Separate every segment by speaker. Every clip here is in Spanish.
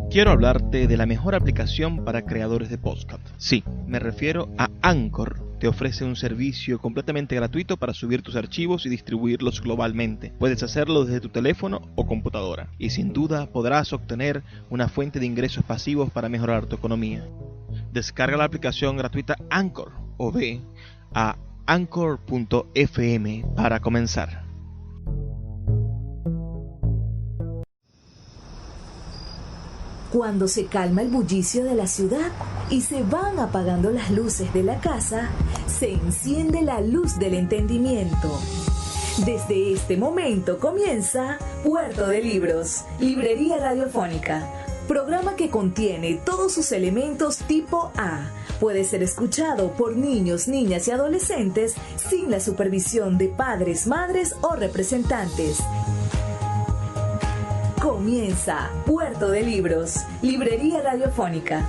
Speaker 1: Quiero hablarte de la mejor aplicación para creadores de podcast. Sí, me refiero a Anchor. Te ofrece un servicio completamente gratuito para subir tus archivos y distribuirlos globalmente. Puedes hacerlo desde tu teléfono o computadora. Y sin duda podrás obtener una fuente de ingresos pasivos para mejorar tu economía. Descarga la aplicación gratuita Anchor o ve a anchor.fm para comenzar.
Speaker 2: Cuando se calma el bullicio de la ciudad y se van apagando las luces de la casa, se enciende la luz del entendimiento. Desde este momento comienza Puerto de Libros, Librería Radiofónica, programa que contiene todos sus elementos tipo A. Puede ser escuchado por niños, niñas y adolescentes sin la supervisión de padres, madres o representantes. Comienza Puerto de Libros, Librería Radiofónica.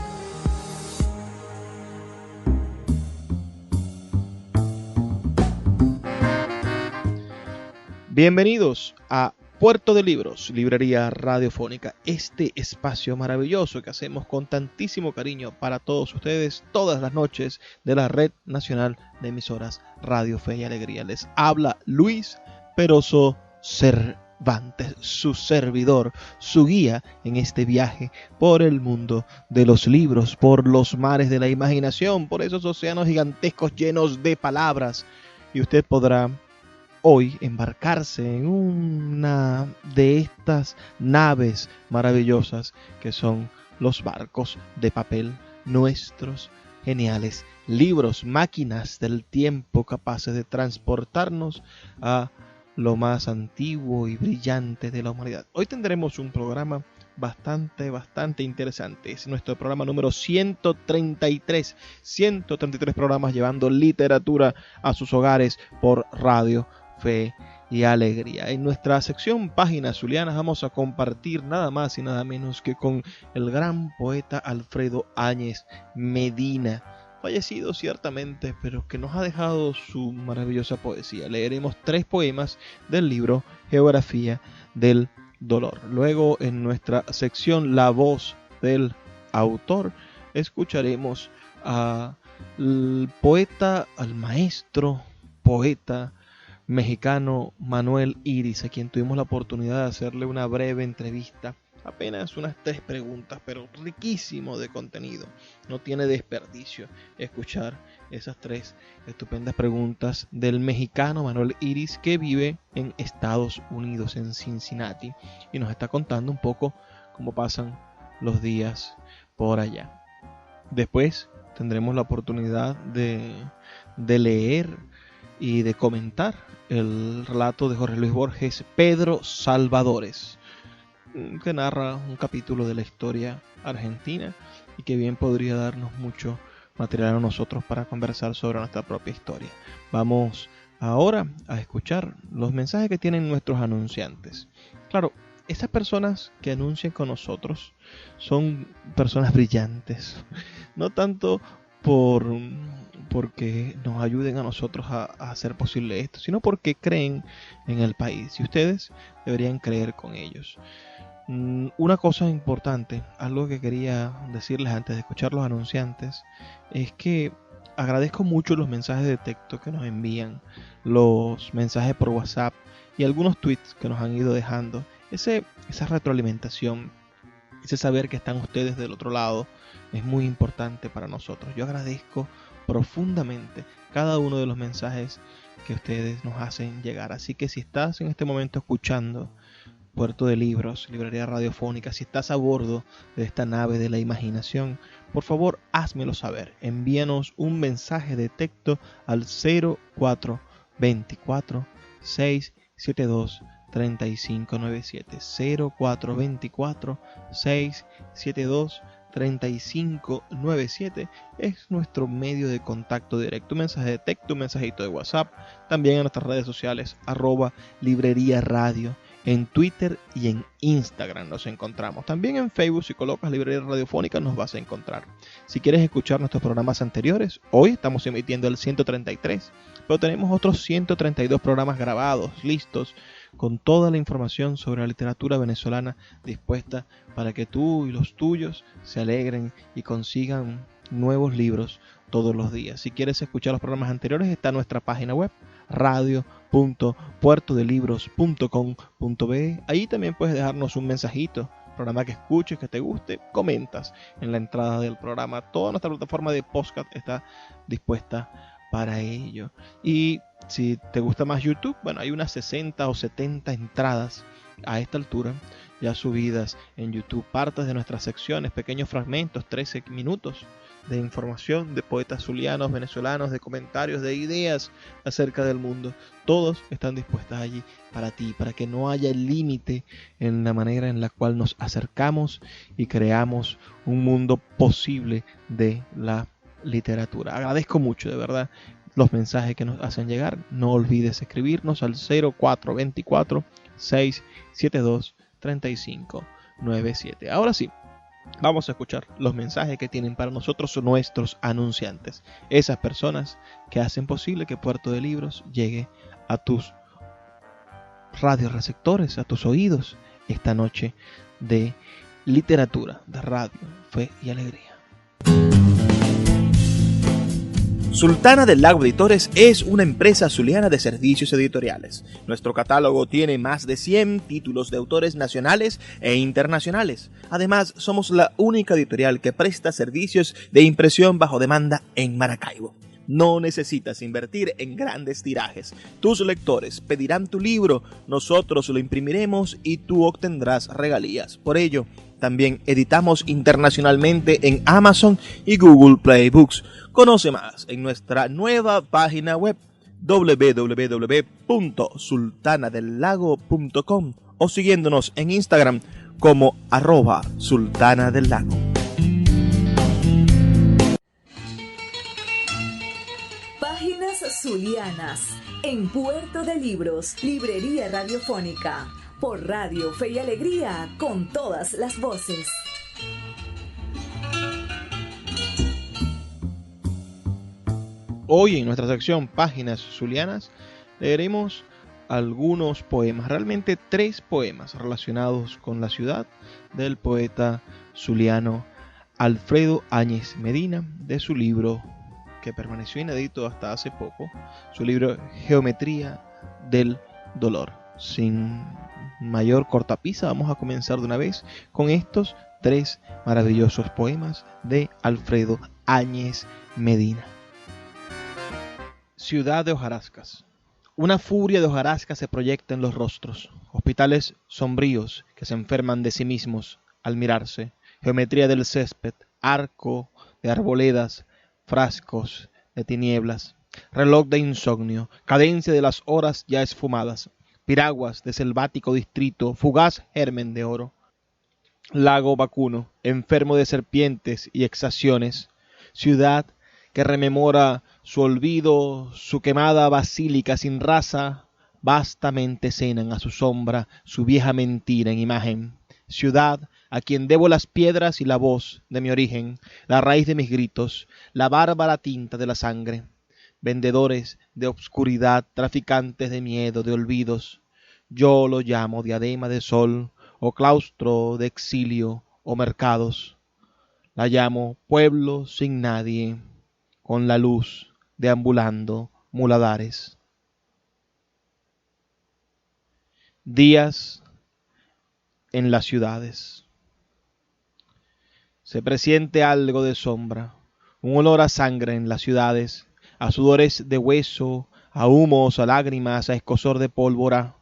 Speaker 1: Bienvenidos a Puerto de Libros, Librería Radiofónica, este espacio maravilloso que hacemos con tantísimo cariño para todos ustedes todas las noches de la Red Nacional de Emisoras Radio Fe y Alegría. Les habla Luis Peroso Cervantes, su servidor, su guía en este viaje por el mundo de los libros, por los mares de la imaginación, por esos océanos gigantescos llenos de palabras. Y usted podrá hoy embarcarse en una de estas naves maravillosas que son los barcos de papel, nuestros geniales libros, máquinas del tiempo capaces de transportarnos a lo más antiguo y brillante de la humanidad. Hoy tendremos un programa bastante interesante. Es nuestro programa número 133. 133 programas llevando literatura a sus hogares por Radio Fe y Alegría. En nuestra sección Páginas Zulianas vamos a compartir nada más y nada menos que con el gran poeta Alfredo Áñez Medina, fallecido ciertamente, pero que nos ha dejado su maravillosa poesía. Leeremos 3 poemas del libro Geografía del Dolor. Luego, en nuestra sección La Voz del Autor, escucharemos al poeta, al maestro poeta mexicano Manuel Iris, a quien tuvimos la oportunidad de hacerle una breve entrevista. Apenas unas 3 preguntas, pero riquísimo de contenido. No tiene desperdicio escuchar esas 3 estupendas preguntas del mexicano Manuel Iris, que vive en Estados Unidos, en Cincinnati, y nos está contando un poco cómo pasan los días por allá. Después tendremos la oportunidad de leer y de comentar el relato de Jorge Luis Borges, Pedro Salvadores, que narra un capítulo de la historia argentina y que bien podría darnos mucho material a nosotros para conversar sobre nuestra propia historia. Vamos ahora a escuchar los mensajes que tienen nuestros anunciantes. Claro, esas personas que anuncian con nosotros son personas brillantes, no tanto porque nos ayuden a nosotros a hacer posible esto, sino porque creen en el país y ustedes deberían creer con ellos. Una cosa importante, algo que quería decirles antes de escuchar los anunciantes, es que agradezco mucho los mensajes de texto que nos envían, los mensajes por WhatsApp y algunos tweets que nos han ido dejando. Esa retroalimentación, ese saber que están ustedes del otro lado, es muy importante para nosotros. Yo agradezco profundamente cada uno de los mensajes que ustedes nos hacen llegar. Así que si estás en este momento escuchando Puerto de Libros, Librería Radiofónica, si estás a bordo de esta nave de la imaginación, por favor házmelo saber. Envíanos un mensaje de texto al 0424 672 3597, 0424 672 3597 es nuestro medio de contacto directo. Un mensaje de texto, un mensajito de WhatsApp, también en nuestras redes sociales @Librería Radio, en Twitter y en Instagram nos encontramos. También en Facebook, si colocas Librería Radiofónica nos vas a encontrar. Si quieres escuchar nuestros programas anteriores, hoy estamos emitiendo el 133, pero tenemos otros 132 programas grabados, listos, con toda la información sobre la literatura venezolana dispuesta para que tú y los tuyos se alegren y consigan nuevos libros todos los días. Si quieres escuchar los programas anteriores, está en nuestra página web radio.puertodelibros.com.be. Ahí también puedes dejarnos un mensajito, programa que escuches, que te guste, comentas en la entrada del programa. Toda nuestra plataforma de podcast está dispuesta para ello. Y si te gusta más YouTube, bueno, hay unas 60 o 70 entradas a esta altura ya subidas en YouTube, partes de nuestras secciones, pequeños fragmentos, 13 minutos de información de poetas zulianos, venezolanos, de comentarios, de ideas acerca del mundo. Todos están dispuestas allí para ti, para que no haya límite en la manera en la cual nos acercamos y creamos un mundo posible de la literatura. Agradezco mucho, de verdad, los mensajes que nos hacen llegar. No olvides escribirnos al 0424 672 3597. Ahora sí, vamos a escuchar los mensajes que tienen para nosotros nuestros anunciantes, esas personas que hacen posible que Puerto de Libros llegue a tus radioreceptores, a tus oídos, esta noche de literatura, de radio, fe y alegría.
Speaker 3: Sultana del Lago Editores es una empresa zuliana de servicios editoriales. Nuestro catálogo tiene más de 100 títulos de autores nacionales e internacionales. Además, somos la única editorial que presta servicios de impresión bajo demanda en Maracaibo. No necesitas invertir en grandes tirajes. Tus lectores pedirán tu libro, nosotros lo imprimiremos y tú obtendrás regalías. Por ello, también editamos internacionalmente en Amazon y Google Play Books. Conoce más en nuestra nueva página web www.sultanadelago.com o siguiéndonos en Instagram como @sultanadelago.
Speaker 2: Páginas zulianas en Puerto de Libros, librería radiofónica, por Radio Fe y Alegría, con todas las voces.
Speaker 1: Hoy en nuestra sección Páginas Zulianas leeremos algunos poemas, realmente 3 poemas relacionados con la ciudad del poeta zuliano Alfredo Áñez Medina, de su libro que permaneció inédito hasta hace poco, su libro Geometría del Dolor. Sin mayor cortapisa, vamos a comenzar de una vez con estos 3 maravillosos poemas de Alfredo Áñez Medina. Ciudad de hojarascas. Una furia de hojarascas se proyecta en los rostros, hospitales sombríos que se enferman de sí mismos al mirarse, geometría del césped, arco de arboledas, frascos de tinieblas, reloj de insomnio, cadencia de las horas ya esfumadas, piraguas de selvático distrito, fugaz germen de oro, lago vacuno, enfermo de serpientes y exacciones, ciudad que rememora su olvido, su quemada basílica sin raza, vastamente cenan a su sombra su vieja mentira en imagen. Ciudad a quien debo las piedras y la voz de mi origen, la raíz de mis gritos, la bárbara tinta de la sangre. Vendedores de obscuridad, traficantes de miedo, de olvidos, yo lo llamo diadema de sol, o claustro de exilio, o mercados. La llamo pueblo sin nadie, con la luz deambulando muladares. Días en las ciudades. Se presiente algo de sombra, un olor a sangre en las ciudades, a sudores de hueso, a humos, a lágrimas, a escozor de pólvora.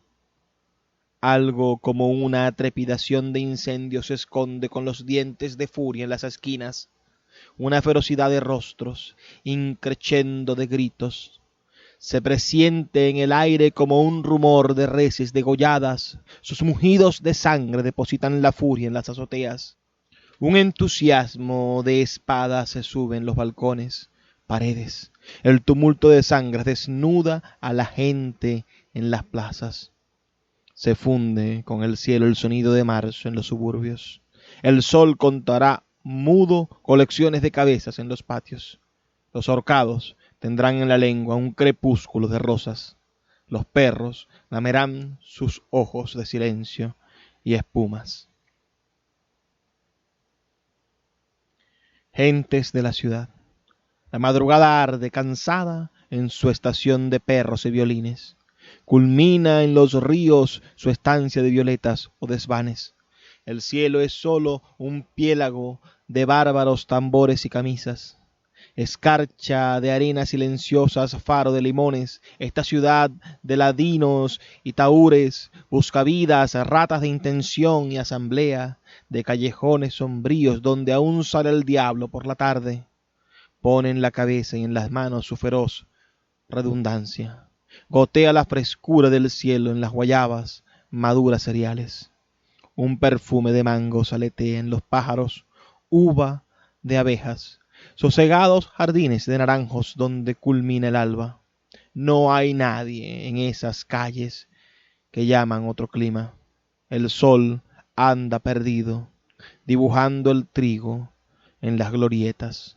Speaker 1: Algo como una trepidación de incendio se esconde con los dientes de furia en las esquinas, una ferocidad de rostros, increchendo de gritos. Se presiente en el aire como un rumor de reses degolladas, sus mugidos de sangre depositan la furia en las azoteas. Un entusiasmo de espadas se sube en los balcones, paredes. El tumulto de sangre desnuda a la gente en las plazas. Se funde con el cielo el sonido de marzo en los suburbios. El sol contará mudo colecciones de cabezas en los patios. Los ahorcados tendrán en la lengua un crepúsculo de rosas. Los perros lamerán sus ojos de silencio y espumas. Gentes de la ciudad. La madrugada arde cansada en su estación de perros y violines. Culmina en los ríos su estancia de violetas o desvanes. El cielo es solo un piélago de bárbaros tambores y camisas. Escarcha de arenas silenciosas, faro de limones, esta ciudad de ladinos y tahúres, buscavidas, ratas de intención y asamblea, de callejones sombríos donde aún sale el diablo por la tarde. Pone en la cabeza y en las manos su feroz redundancia. Gotea la frescura del cielo en las guayabas, maduras cereales. Un perfume de mangos aletea en los pájaros, uva de abejas, sosegados jardines de naranjos donde culmina el alba. No hay nadie en esas calles que llaman otro clima. El sol anda perdido, dibujando el trigo en las glorietas.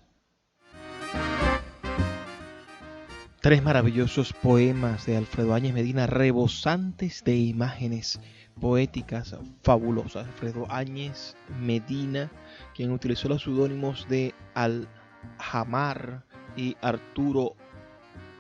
Speaker 1: 3 maravillosos poemas de Alfredo Áñez Medina, rebosantes de imágenes poéticas fabulosas. Alfredo Áñez Medina, quien utilizó los seudónimos de Aljamar y Arturo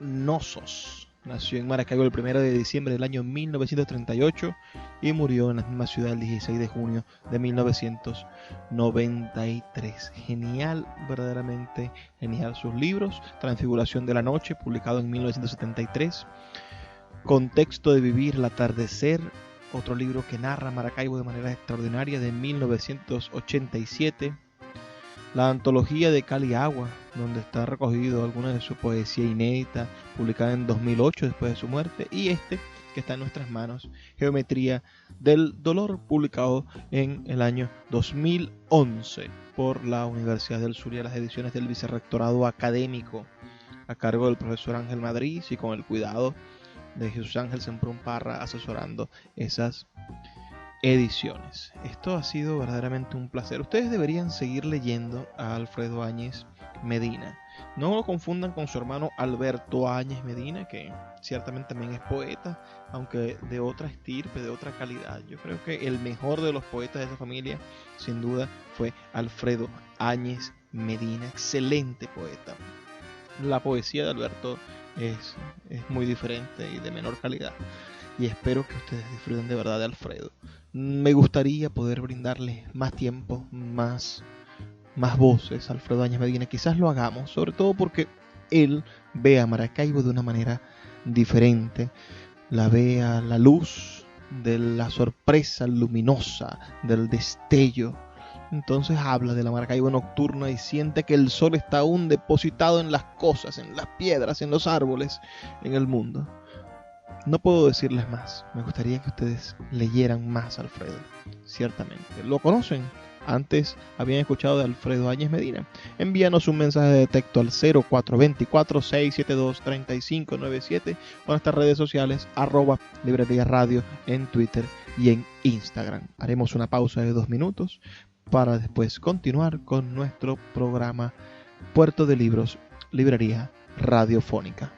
Speaker 1: Nosos. Nació en Maracaibo el 1 de diciembre del año 1938 y murió en la misma ciudad el 16 de junio de 1993. Genial, verdaderamente genial sus libros. Transfiguración de la noche, publicado en 1973. Contexto de vivir, el atardecer, otro libro que narra Maracaibo de manera extraordinaria, de 1987. La antología de Cali Agua, donde está recogido alguna de su poesía inédita, publicada en 2008 después de su muerte, y este que está en nuestras manos, Geometría del Dolor, publicado en el año 2011 por la Universidad del Zulia, las ediciones del Vicerrectorado Académico, a cargo del profesor Ángel Madrid, y con el cuidado de Jesús Ángel Semprún Parra asesorando esas ediciones. Esto ha sido verdaderamente un placer. Ustedes deberían seguir leyendo a Alfredo Áñez Medina. No lo confundan con su hermano Alberto Áñez Medina, que ciertamente también es poeta, aunque de otra estirpe, de otra calidad. Yo creo que el mejor de los poetas de esa familia, sin duda, fue Alfredo Áñez Medina. Excelente poeta. La poesía de Alberto es muy diferente y de menor calidad, y espero que ustedes disfruten de verdad de Alfredo. Me gustaría poder brindarle más tiempo, más voces a Alfredo Áñez Medina. Quizás lo hagamos, sobre todo porque él ve a Maracaibo de una manera diferente. La ve a la luz de la sorpresa luminosa, del destello. Entonces habla de la Maracaibo nocturna y siente que el sol está aún depositado en las cosas, en las piedras, en los árboles, en el mundo. No puedo decirles más. Me gustaría que ustedes leyeran más a Alfredo. Ciertamente. ¿Lo conocen? Antes habían escuchado de Alfredo Áñez Medina. Envíanos un mensaje de texto al 0424-672-3597 o en nuestras redes sociales @Librería Radio en Twitter y en Instagram. Haremos una pausa de 2 minutos para después continuar con nuestro programa Puerto de Libros, Librería Radiofónica.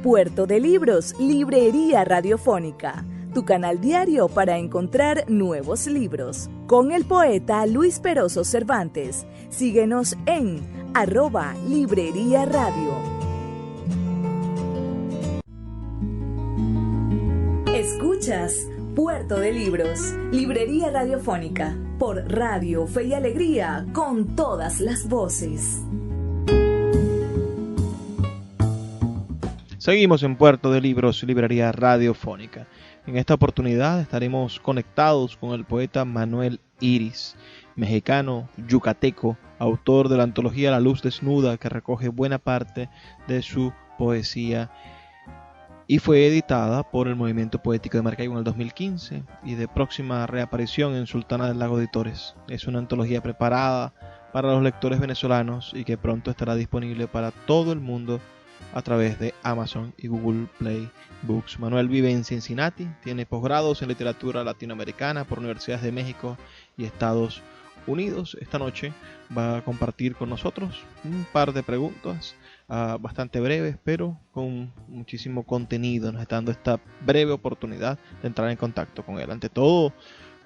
Speaker 2: Puerto de Libros, Librería Radiofónica, tu canal diario para encontrar nuevos libros. Con el poeta Luis Peroso Cervantes. Síguenos en @Librería Radio. Escuchas Puerto de Libros, Librería Radiofónica, por Radio Fe y Alegría, con todas las voces.
Speaker 1: Seguimos en Puerto de Libros, Librería Radiofónica. En esta oportunidad estaremos conectados con el poeta Manuel Iris, mexicano yucateco, autor de la antología La Luz Desnuda, que recoge buena parte de su poesía y fue editada por el Movimiento Poético de Maracaibo en el 2015 y de próxima reaparición en Sultana del Lago Editores. Es una antología preparada para los lectores venezolanos y que pronto estará disponible para todo el mundo a través de Amazon y Google Play Books. Manuel vive en Cincinnati, tiene posgrados en literatura latinoamericana por universidades de México y Estados Unidos esta noche va a compartir con nosotros un par de preguntas bastante breves, pero con muchísimo contenido. Nos está dando esta breve oportunidad de entrar en contacto con él. Ante todo,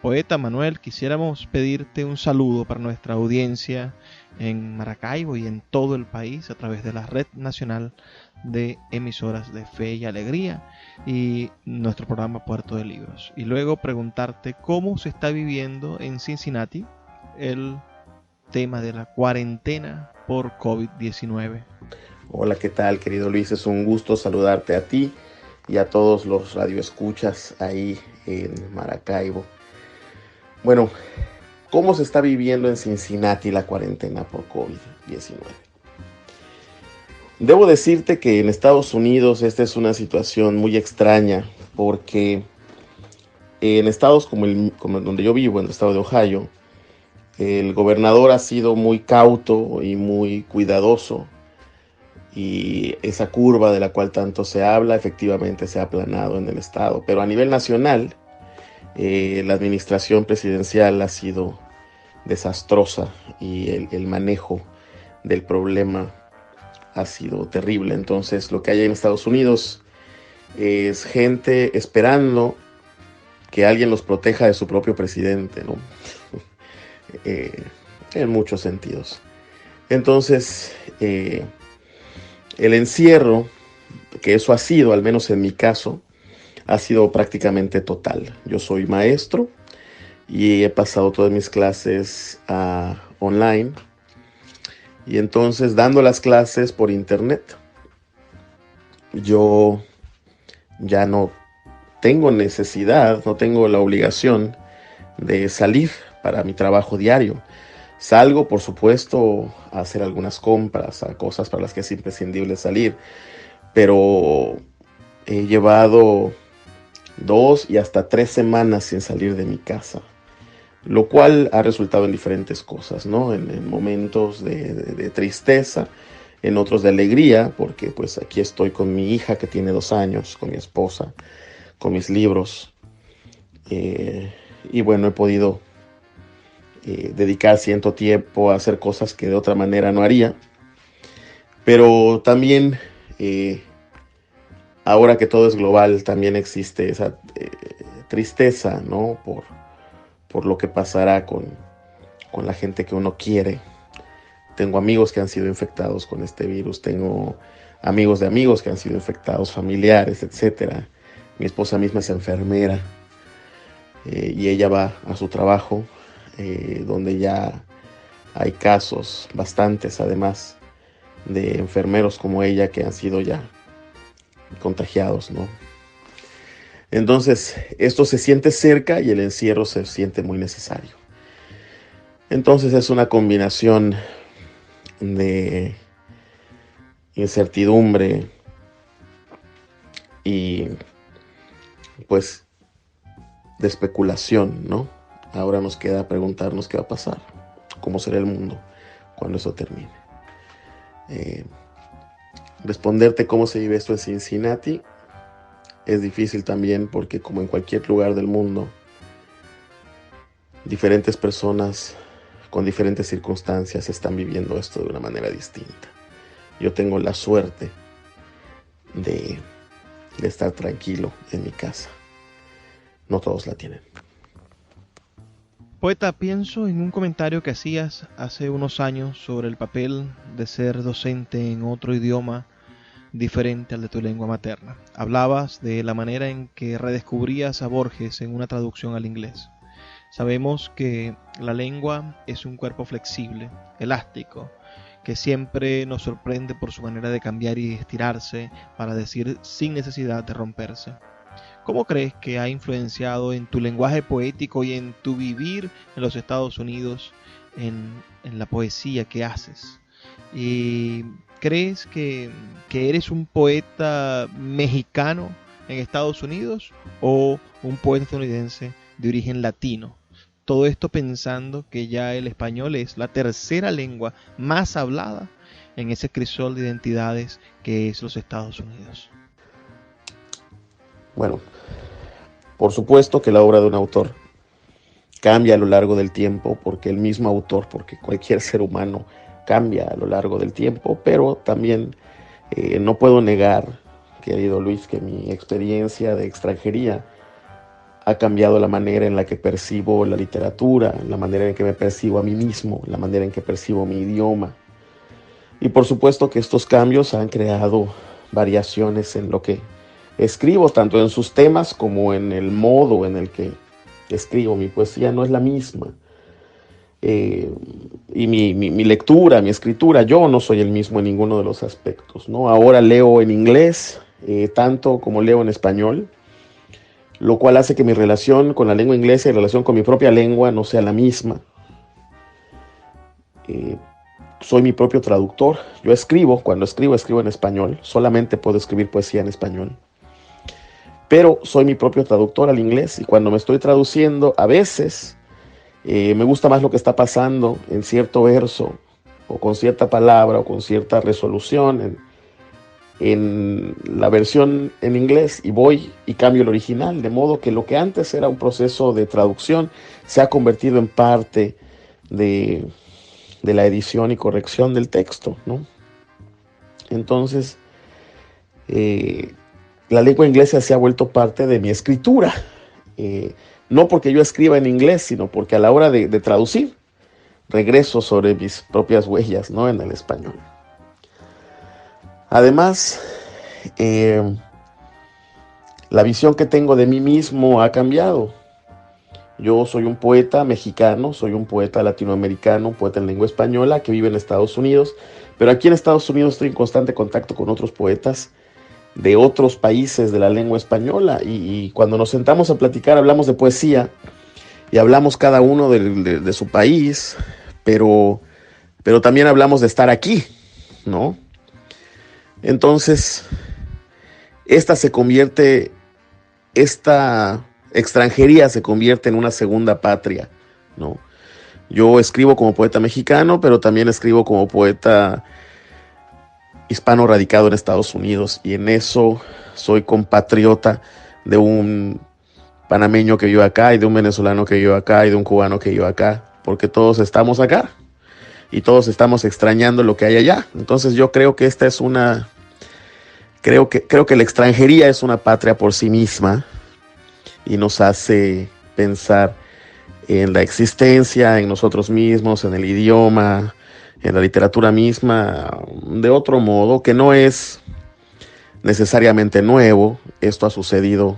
Speaker 1: poeta Manuel, quisiéramos pedirte un saludo para nuestra audiencia en Maracaibo y en todo el país a través de la Red Nacional de Emisoras de Fe y Alegría y nuestro programa Puerto de Libros. Y luego preguntarte cómo se está viviendo en Cincinnati el tema de la cuarentena por COVID-19.
Speaker 4: Hola, ¿qué tal, querido Luis? Es un gusto saludarte a ti y a todos los radioescuchas ahí en Maracaibo. Bueno, ¿cómo se está viviendo en Cincinnati la cuarentena por COVID-19? Debo decirte que en Estados Unidos esta es una situación muy extraña porque en estados como donde yo vivo, en el estado de Ohio, el gobernador ha sido muy cauto y muy cuidadoso y esa curva de la cual tanto se habla efectivamente se ha aplanado en el estado. Pero a nivel nacional, la administración presidencial ha sido desastrosa y el manejo del problema ha sido terrible. Entonces lo que hay en Estados Unidos es gente esperando que alguien los proteja de su propio presidente, ¿no? En muchos sentidos. Entonces el encierro, que eso ha sido, al menos en mi caso, ha sido prácticamente total. Yo soy maestro y he pasado todas mis clases online. Y entonces, dando las clases por internet, yo ya no tengo necesidad, no tengo la obligación de salir para mi trabajo diario. Salgo, por supuesto, a hacer algunas compras, a cosas para las que es imprescindible salir, pero he llevado 2 y hasta 3 semanas sin salir de mi casa, lo cual ha resultado en diferentes cosas, ¿no? En momentos de tristeza, en otros de alegría, porque pues aquí estoy con mi hija que tiene 2 años, con mi esposa, con mis libros, y bueno, he podido dedicar cierto tiempo a hacer cosas que de otra manera no haría, pero también ahora que todo es global, también existe esa tristeza, ¿no? Por lo que pasará con la gente que uno quiere. Tengo amigos que han sido infectados con este virus, tengo amigos de amigos que han sido infectados, familiares, etc. Mi esposa misma es enfermera y ella va a su trabajo, donde ya hay casos, bastantes además, de enfermeros como ella que han sido ya contagiados, ¿no? Entonces, esto se siente cerca y el encierro se siente muy necesario. Entonces es una combinación de incertidumbre y pues de especulación, ¿no? Ahora nos queda preguntarnos qué va a pasar, cómo será el mundo cuando eso termine. Responderte cómo se vive esto en Cincinnati es difícil también porque, como en cualquier lugar del mundo, diferentes personas con diferentes circunstancias están viviendo esto de una manera distinta. Yo tengo la suerte de estar tranquilo en mi casa. No todos la tienen.
Speaker 1: Poeta, pienso en un comentario que hacías hace unos años sobre el papel de ser docente en otro idioma diferente al de tu lengua materna. Hablabas de la manera en que redescubrías a Borges en una traducción al inglés. Sabemos que la lengua es un cuerpo flexible, elástico, que siempre nos sorprende por su manera de cambiar y estirarse para decir sin necesidad de romperse. ¿Cómo crees que ha influenciado en tu lenguaje poético y en tu vivir en los Estados Unidos, en la poesía que haces? ¿Y crees que eres un poeta mexicano en Estados Unidos o un poeta estadounidense de origen latino? Todo esto pensando que ya el español es la tercera lengua más hablada en ese crisol de identidades que es los Estados Unidos.
Speaker 4: Bueno, por supuesto que la obra de un autor cambia a lo largo del tiempo, porque el mismo autor, porque cualquier ser humano cambia a lo largo del tiempo, pero también no puedo negar, querido Luis, que mi experiencia de extranjería ha cambiado la manera en la que percibo la literatura, la manera en que me percibo a mí mismo, la manera en que percibo mi idioma. Y por supuesto que estos cambios han creado variaciones en lo que escribo, tanto en sus temas como en el modo en el que escribo. Mi poesía no es la misma. Y mi lectura, mi escritura, yo no soy el mismo en ninguno de los aspectos, ¿no? Ahora leo en inglés, tanto como leo en español, lo cual hace que mi relación con la lengua inglesa y la relación con mi propia lengua no sea la misma. Soy mi propio traductor. Yo escribo, cuando escribo en español. Solamente puedo escribir poesía en español. Pero soy mi propio traductor al inglés, y cuando me estoy traduciendo, a veces me gusta más lo que está pasando en cierto verso, o con cierta palabra, o con cierta resolución en la versión en inglés, y voy y cambio el original, de modo que lo que antes era un proceso de traducción se ha convertido en parte de la edición y corrección del texto, ¿no? Entonces, la lengua inglesa se ha vuelto parte de mi escritura, no porque yo escriba en inglés, sino porque a la hora de traducir, regreso sobre mis propias huellas, ¿no? En el español. Además, la visión que tengo de mí mismo ha cambiado. Yo soy un poeta mexicano, soy un poeta latinoamericano, un poeta en lengua española que vive en Estados Unidos, pero aquí en Estados Unidos estoy en constante contacto con otros poetas de otros países de la lengua española, y cuando nos sentamos a platicar hablamos de poesía y hablamos cada uno de su país, pero también hablamos de estar aquí, ¿no? Entonces, esta extranjería se convierte en una segunda patria, ¿no? Yo escribo como poeta mexicano, pero también escribo como poeta hispano radicado en Estados Unidos, y en eso soy compatriota de un panameño que vive acá, y de un venezolano que vive acá, y de un cubano que vive acá, porque todos estamos acá y todos estamos extrañando lo que hay allá. Entonces yo creo que creo que la extranjería es una patria por sí misma, y nos hace pensar en la existencia, en nosotros mismos, en el idioma, en la literatura misma, de otro modo, que no es necesariamente nuevo. Esto ha sucedido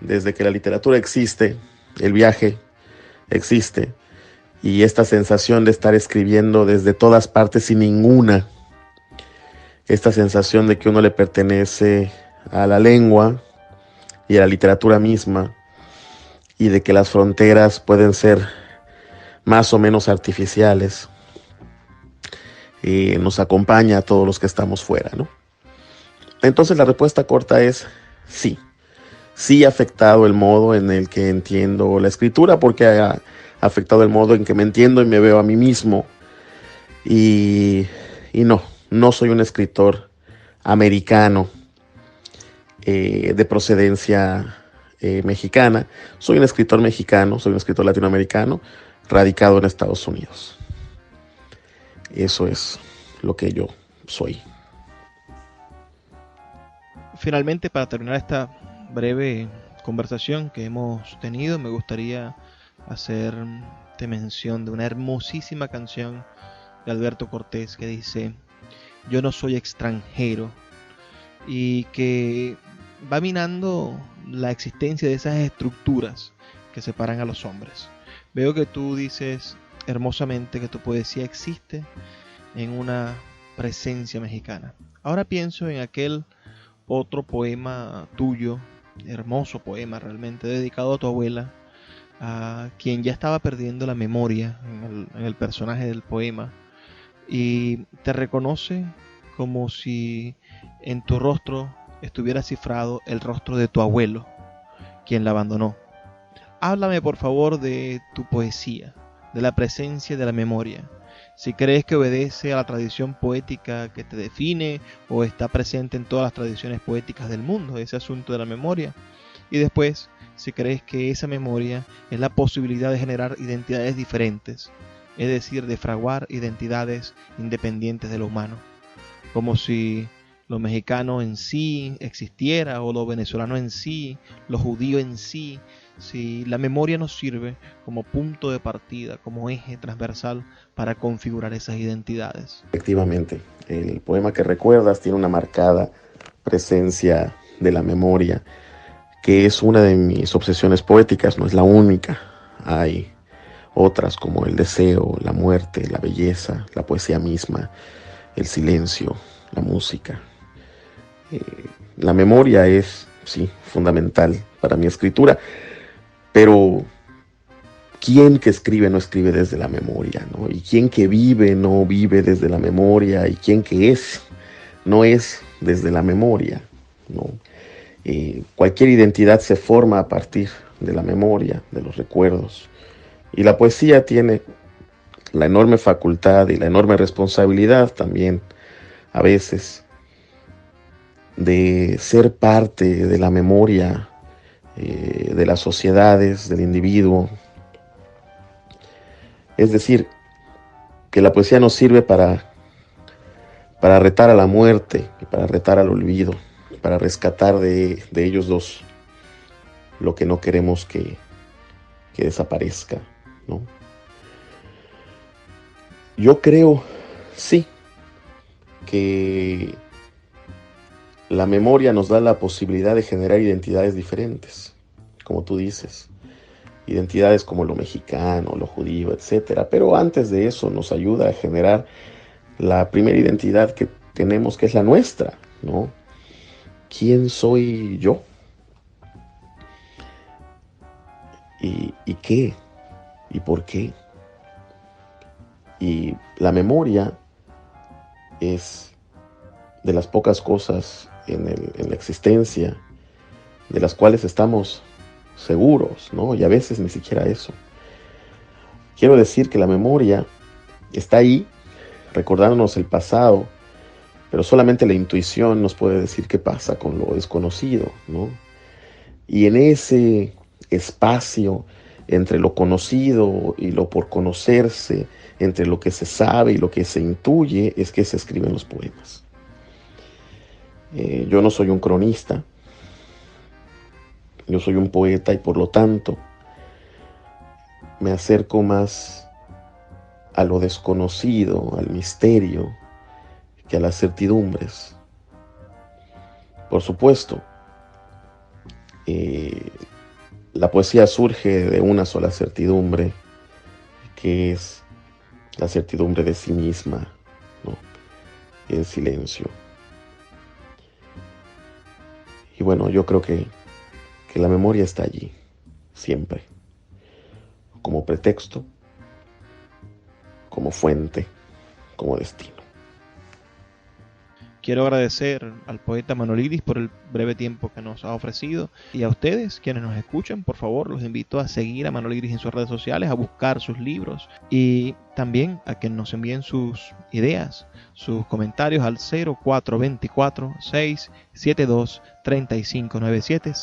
Speaker 4: desde que la literatura existe, el viaje existe, y esta sensación de estar escribiendo desde todas partes sin ninguna, esta sensación de que uno le pertenece a la lengua y a la literatura misma, y de que las fronteras pueden ser más o menos artificiales, nos acompaña a todos los que estamos fuera, ¿no? Entonces la respuesta corta es sí. Sí ha afectado el modo en el que entiendo la escritura, porque ha afectado el modo en que me entiendo y me veo a mí mismo. Y no soy un escritor americano de procedencia mexicana. Soy un escritor mexicano, soy un escritor latinoamericano radicado en Estados Unidos. Eso es lo que yo soy.
Speaker 1: Finalmente, para terminar esta breve conversación que hemos tenido, me gustaría hacerte mención de una hermosísima canción de Alberto Cortés que dice: yo no soy extranjero, y que va minando la existencia de esas estructuras que separan a los hombres. Veo que tú dices hermosamente que tu poesía existe en una presencia mexicana. Ahora pienso en aquel otro poema tuyo, hermoso poema realmente, dedicado a tu abuela, a quien ya estaba perdiendo la memoria en el personaje del poema, y te reconoce como si en tu rostro estuviera cifrado el rostro de tu abuelo, quien la abandonó. Háblame por favor de tu poesía, de la presencia de la memoria. Si crees que obedece a la tradición poética que te define, o está presente en todas las tradiciones poéticas del mundo, ese asunto de la memoria. Y después, si crees que esa memoria es la posibilidad de generar identidades diferentes, es decir, de fraguar identidades independientes de lo humano, como si lo mexicano en sí existiera, o lo venezolano en sí, lo judío en sí. Si la memoria nos sirve como punto de partida, como eje transversal para configurar esas identidades.
Speaker 4: Efectivamente, el poema que recuerdas tiene una marcada presencia de la memoria, que es una de mis obsesiones poéticas, no es la única. Hay otras como el deseo, la muerte, la belleza, la poesía misma, el silencio, la música. La memoria es, sí, fundamental para mi escritura, pero ¿quién que escribe no escribe desde la memoria, ¿no? Y quién que vive no vive desde la memoria, y quién que es no es desde la memoria, ¿no? Cualquier identidad se forma a partir de la memoria, de los recuerdos. Y la poesía tiene la enorme facultad y la enorme responsabilidad también, a veces, de ser parte de la memoria de las sociedades, del individuo. Es decir, que la poesía nos sirve para retar a la muerte y para retar al olvido, para rescatar de ellos dos lo que no queremos que desaparezca, ¿no? Yo creo, sí, que la memoria nos da la posibilidad de generar identidades diferentes, como tú dices, identidades como lo mexicano, lo judío, etcétera. Pero antes de eso nos ayuda a generar la primera identidad que tenemos, que es la nuestra, ¿no? ¿Quién soy yo? ¿Y qué? ¿Y por qué? Y la memoria es de las pocas cosas en la existencia de las cuales estamos seguros, ¿no? Y a veces ni siquiera eso. Quiero decir que la memoria está ahí, recordándonos el pasado, pero solamente la intuición nos puede decir qué pasa con lo desconocido, ¿no? Y en ese espacio entre lo conocido y lo por conocerse, entre lo que se sabe y lo que se intuye, es que se escriben los poemas. Yo no soy un cronista, yo soy un poeta, y por lo tanto me acerco más a lo desconocido, al misterio, que a las certidumbres. Por supuesto, la poesía surge de una sola certidumbre, que es la certidumbre de sí misma, ¿no? En silencio. Y bueno, yo creo que la memoria está allí, siempre, como pretexto, como fuente, como destino.
Speaker 1: Quiero agradecer al poeta Manolidis por el breve tiempo que nos ha ofrecido, y a ustedes quienes nos escuchan, por favor, los invito a seguir a Manolidis en sus redes sociales, a buscar sus libros, y también a que nos envíen sus ideas, sus comentarios al 0424-672-3597,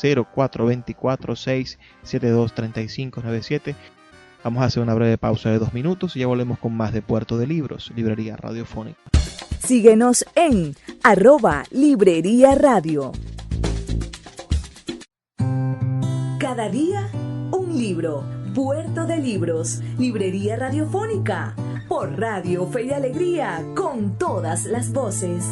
Speaker 1: 0424-672-3597. Vamos a hacer una breve pausa de 2 minutos y ya volvemos con más de Puerto de Libros, Librería Radiofónica.
Speaker 2: Síguenos en @Librería Radio. Cada día un libro. Puerto de Libros, Librería Radiofónica. Por Radio Fe y Alegría, con todas las voces.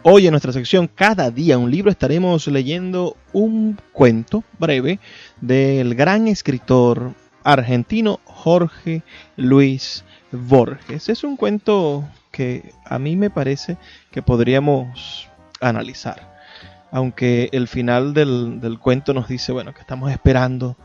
Speaker 1: Hoy en nuestra sección Cada día un libro estaremos leyendo un cuento breve del gran escritor argentino Jorge Luis Borges. Es un cuento que a mí me parece que podríamos analizar, aunque el final del cuento nos dice, bueno, que estamos esperando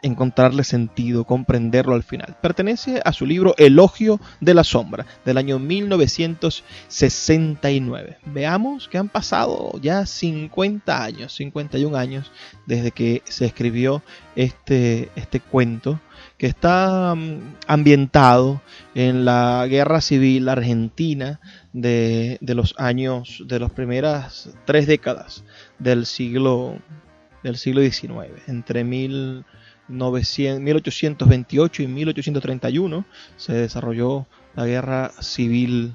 Speaker 1: encontrarle sentido, comprenderlo al final. Pertenece a su libro Elogio de la Sombra, del año 1969. Veamos que han pasado ya 50 años, 51 años, desde que se escribió este cuento, que está ambientado en la guerra civil argentina de las primeras 3 décadas del siglo XIX, entre 1828 y 1831 se desarrolló la guerra civil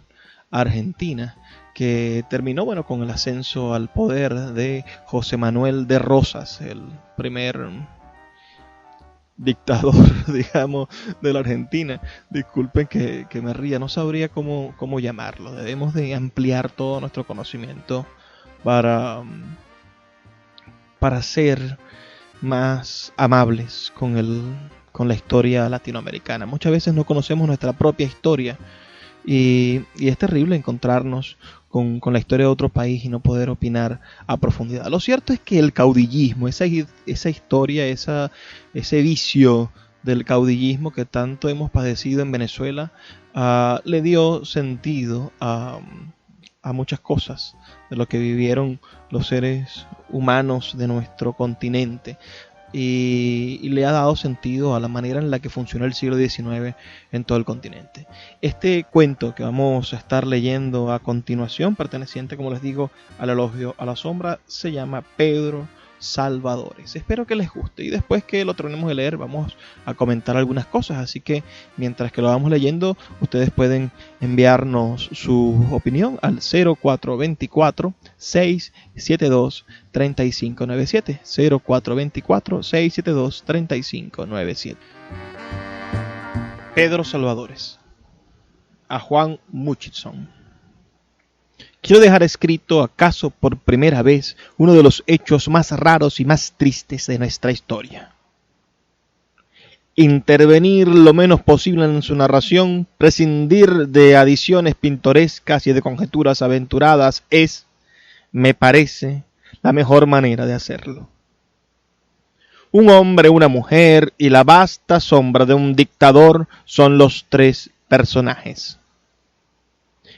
Speaker 1: argentina, que terminó con el ascenso al poder de José Manuel de Rosas, el primer dictador, digamos, de la Argentina. Disculpen que me ría, no sabría cómo llamarlo. Debemos de ampliar todo nuestro conocimiento para ser más amables con la historia latinoamericana. Muchas veces no conocemos nuestra propia historia y es terrible encontrarnos con la historia de otro país y no poder opinar a profundidad. Lo cierto es que el caudillismo, esa historia, ese vicio del caudillismo que tanto hemos padecido en Venezuela, le dio sentido a muchas cosas de lo que vivieron los seres humanos de nuestro continente, y le ha dado sentido a la manera en la que funcionó el siglo XIX en todo el continente. Este cuento que vamos a estar leyendo a continuación, perteneciente, como les digo, al Elogio a la Sombra, se llama Pedro Salvadores. Espero que les guste, y después que lo terminemos de leer vamos a comentar algunas cosas, así que mientras que lo vamos leyendo ustedes pueden enviarnos su opinión al 0424 672 3597, 0424 672 3597. Pedro Salvadores, a Juan Murchison. Quiero dejar escrito, acaso por primera vez, uno de los hechos más raros y más tristes de nuestra historia. Intervenir lo menos posible en su narración, prescindir de adiciones pintorescas y de conjeturas aventuradas es, me parece, la mejor manera de hacerlo. Un hombre, una mujer y la vasta sombra de un dictador son los 3 personajes.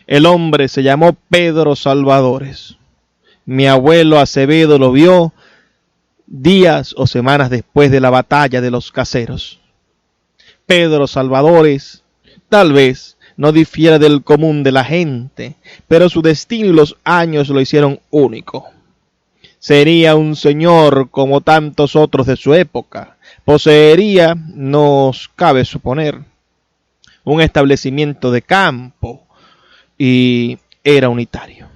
Speaker 1: El hombre se llamó Pedro Salvadores. Mi abuelo Acevedo lo vio días o semanas después de la batalla de los Caseros. Pedro Salvadores tal vez no difiera del común de la gente, pero su destino y los años lo hicieron único. Sería un señor como tantos otros de su época. Poseería, nos cabe suponer, un establecimiento de campo, y era unitario.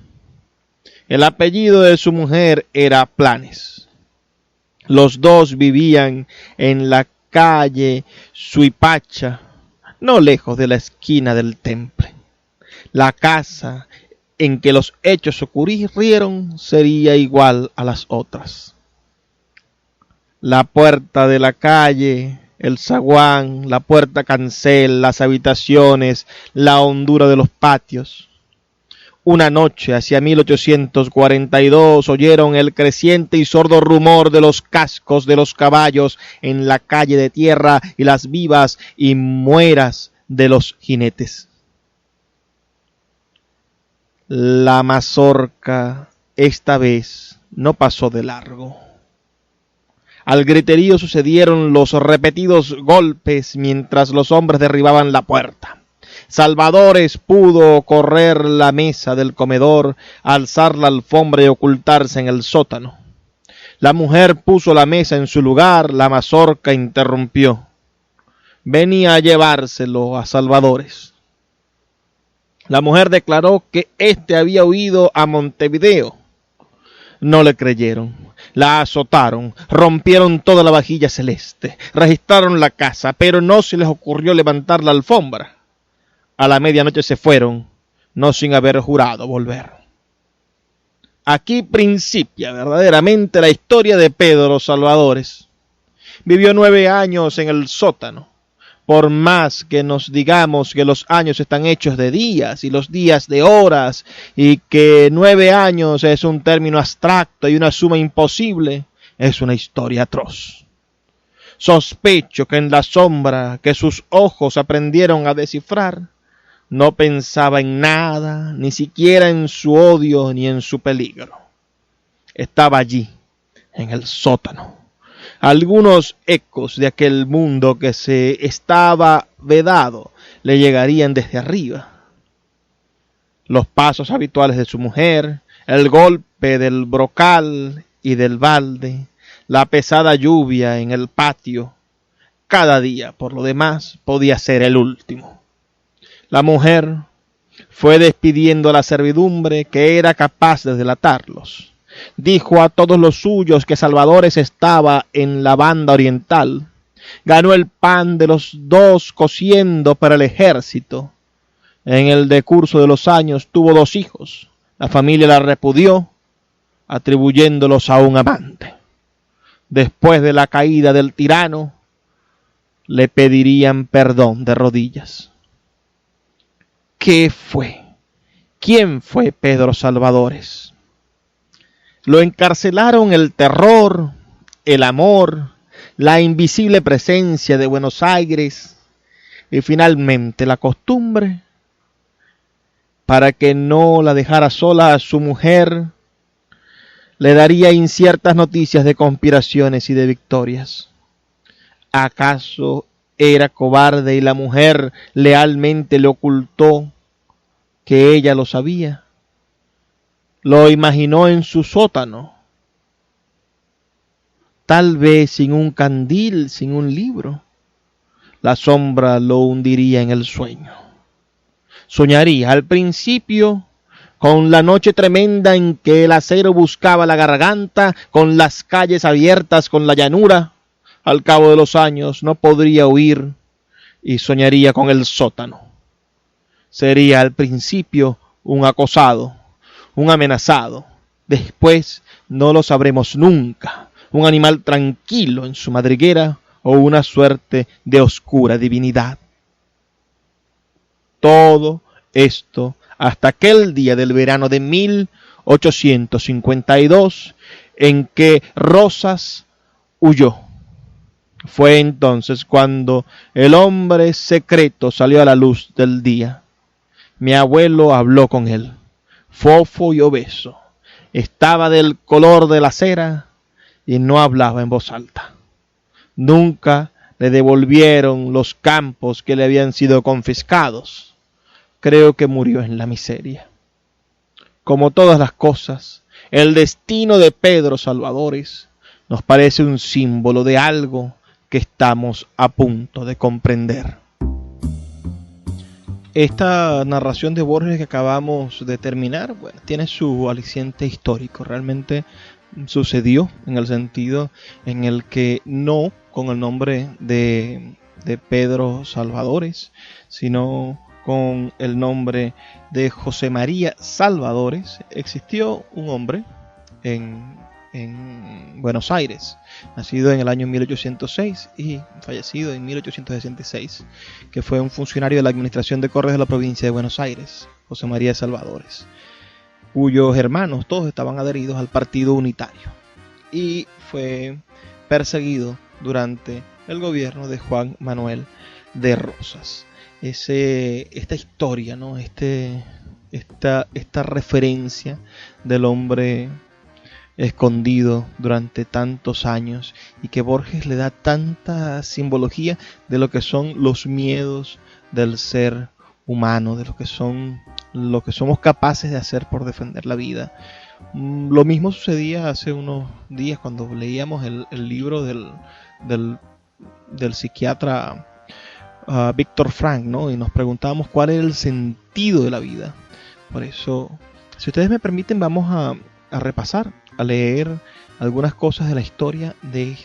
Speaker 1: El apellido de su mujer era Planes. Los dos vivían en la calle Suipacha, no lejos de la esquina del Temple. La casa en que los hechos ocurrieron sería igual a las otras. La puerta de la calle, el zaguán, la puerta cancel, las habitaciones, la hondura de los patios. Una noche, hacia 1842, oyeron el creciente y sordo rumor de los cascos de los caballos en la calle de tierra y las vivas y mueras de los jinetes. La mazorca esta vez no pasó de largo. Al griterío sucedieron los repetidos golpes mientras los hombres derribaban la puerta. Salvadores pudo correr la mesa del comedor, alzar la alfombra y ocultarse en el sótano. La mujer puso la mesa en su lugar, la mazorca interrumpió. Venía a llevárselo a Salvadores. La mujer declaró que éste había huido a Montevideo. No le creyeron. La azotaron, rompieron toda la vajilla celeste, registraron la casa, pero no se les ocurrió levantar la alfombra. A la medianoche se fueron, no sin haber jurado volver. Aquí principia verdaderamente la historia de Pedro Salvadores. Vivió 9 años en el sótano. Por más que nos digamos que los años están hechos de días y los días de horas y que 9 años es un término abstracto y una suma imposible, es una historia atroz. Sospecho que en la sombra que sus ojos aprendieron a descifrar, no pensaba en nada, ni siquiera en su odio ni en su peligro. Estaba allí, en el sótano. Algunos ecos de aquel mundo que se estaba vedado le llegarían desde arriba. Los pasos habituales de su mujer, el golpe del brocal y del balde, la pesada lluvia en el patio. Cada día, por lo demás, podía ser el último. La mujer fue despidiendo a la servidumbre que era capaz de delatarlos. Dijo a todos los suyos que Salvadores estaba en la banda oriental. Ganó el pan de los dos cociendo para el ejército. En el decurso de los años tuvo 2 hijos. La familia la repudió, atribuyéndolos a un amante. Después de la caída del tirano, le pedirían perdón de rodillas. ¿Qué fue? ¿Quién fue Pedro Salvadores? Lo encarcelaron el terror, el amor, la invisible presencia de Buenos Aires y finalmente la costumbre. Para que no la dejara sola a su mujer, le daría inciertas noticias de conspiraciones y de victorias. ¿Acaso era cobarde y la mujer lealmente le ocultó que ella lo sabía? Lo imaginó en su sótano, tal vez sin un candil, sin un libro. La sombra lo hundiría en el sueño. Soñaría al principio con la noche tremenda en que el acero buscaba la garganta, con las calles abiertas, con la llanura. Al cabo de los años no podría huir y soñaría con el sótano. Sería al principio un acosado, un amenazado. Después no lo sabremos nunca. Un animal tranquilo en su madriguera o una suerte de oscura divinidad. Todo esto hasta aquel día del verano de 1852 en que Rosas huyó. Fue entonces cuando el hombre secreto salió a la luz del día. Mi abuelo habló con él, fofo y obeso. Estaba del color de la cera y no hablaba en voz alta. Nunca le devolvieron los campos que le habían sido confiscados. Creo que murió en la miseria. Como todas las cosas, el destino de Pedro Salvadores nos parece un símbolo de algo que estamos a punto de comprender. Esta narración de Borges que acabamos de terminar, bueno, tiene su aliciente histórico. Realmente sucedió en el sentido en el que no con el nombre de Pedro Salvadores, sino con el nombre de José María Salvadores. Existió un hombre en Buenos Aires, nacido en el año 1806 y fallecido en 1866, que fue un funcionario de la Administración de Correos de la provincia de Buenos Aires, José María Salvadores, cuyos hermanos todos estaban adheridos al Partido Unitario y fue perseguido durante el gobierno de Juan Manuel de Rosas. Esta historia, ¿no? Esta referencia del hombre escondido durante tantos años y que Borges le da tanta simbología de lo que son los miedos del ser humano, de lo que somos capaces de hacer por defender la vida. Lo mismo sucedía hace unos días cuando leíamos el libro del psiquiatra Víctor Frank, ¿no? Y nos preguntábamos cuál era el sentido de la vida. Por eso, si ustedes me permiten, vamos a repasar, a leer algunas cosas de la historia de